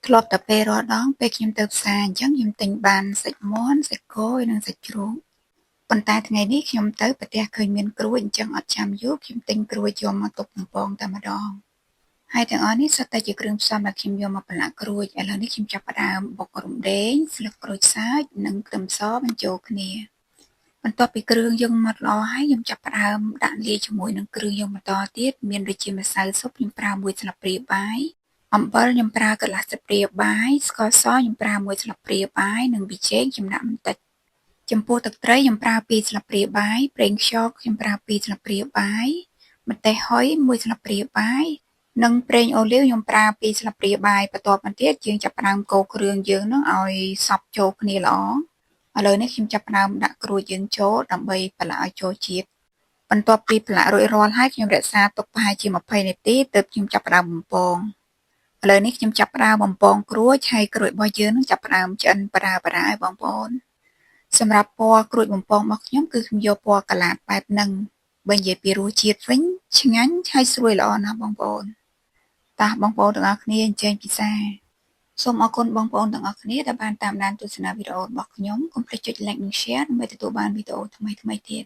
ធ្លាប់តែពេលរាល់ដងពេលខ្ញុំទៅផ្សារអញ្ចឹងខ្ញុំទិញបានសាច់មាន់សាច់គោនិងសាច់ជ្រូកប៉ុន្តែថ្ងៃនេះខ្ញុំទៅប្រទះឃើញមានក្រួយអញ្ចឹងអត់ចាំយូរខ្ញុំទិញក្រួយយកមកទុកបំពងតែម្ដងហើយទាំងអស់នេះសុទ្ធតែជាគ្រឿងផ្សំដែលខ្ញុំយកមកប្រឡាក់ក្រួយឥឡូវនេះខ្ញុំចាប់ផ្ដើមបុករំដេងស្លឹកក្រូចសើចនិងខ្ទឹមសបញ្ចូលគ្នាបន្ទាប់ពីគ្រឿងយើងម៉ត់ល្អហើយខ្ញុំចាប់ផ្ដើមដាក់លាយជាមួយនឹងគ្រឿងយើងបន្តទៀតមានដូចជាម្សៅស៊ុបខ្ញុំប្រើ1ស្លាបព្រាបាយអំបិលខ្ញុំប្រើកន្លះស្លាបព្រាបាយស្ករសខ្ញុំប្រើ1ស្លាបព្រាបាយនិងប៊ីចេងខ្ញុំដាក់បន្តិចចំពោះទឹកត្រីខ្ញុំប្រើ2ស្លាបព្រាបាយប្រេងខ្យងខ្ញុំប្រើ2ស្លាបព្រាបាយម្ទេសហុយ1ស្លាបព្រាបាយនិងប្រេងអូលីវខ្ញុំប្រើ2ស្លាបព្រាបាយបន្ទាប់មកទៀតយើងចាប់ផ្ដើមកូរគ្រឿងយើងនឹងឲ្យសព្វចូលគ្នាល្អឥឡូវនេះខ្ញុំចាប់ផ្ដើមដាក់ក្រួយយើងចូលដើម្បីប្រឡាក់ឲ្យចូលជាតិបន្ទាប់ពីប្រឡាក់រួចរាល់ហើយខ្ញុំរក្សាទុកប្រហែលជា20នាទីទើបខ្ញុំចាប់ផ្ដើមបំពងឥឡូវនេះខ្ញុំចាប់ផ្ដើមបំពងក្រួយហើយក្រួយរបស់យើងនឹងចាប់ផ្ដើមឆ្អិនបដាឲ្យបងប្អូនសម្រាប់ពណ៌ក្រួយបំពងរបស់ខ្ញុំគឺខ្ញុំយកពណ៌កាឡាតបែបហ្នឹងបើនិយាយពីរសជាតិវិញឆ្ងាញ់ហើយស្រួយល្អណាស់បងប្អូនតោះបងប្អូនទាំងអស់គ្នាអញ្ជើញពិសាសូមអរគុណបងប្អូនទាំងអស់គ្នាដែលបានតាមដានទស្សនាវីដេអូរបស់ខ្ញុំកុំភ្លេចចុច like និង share ដើម្បីទទួលបានវីដេអូថ្មីៗទៀត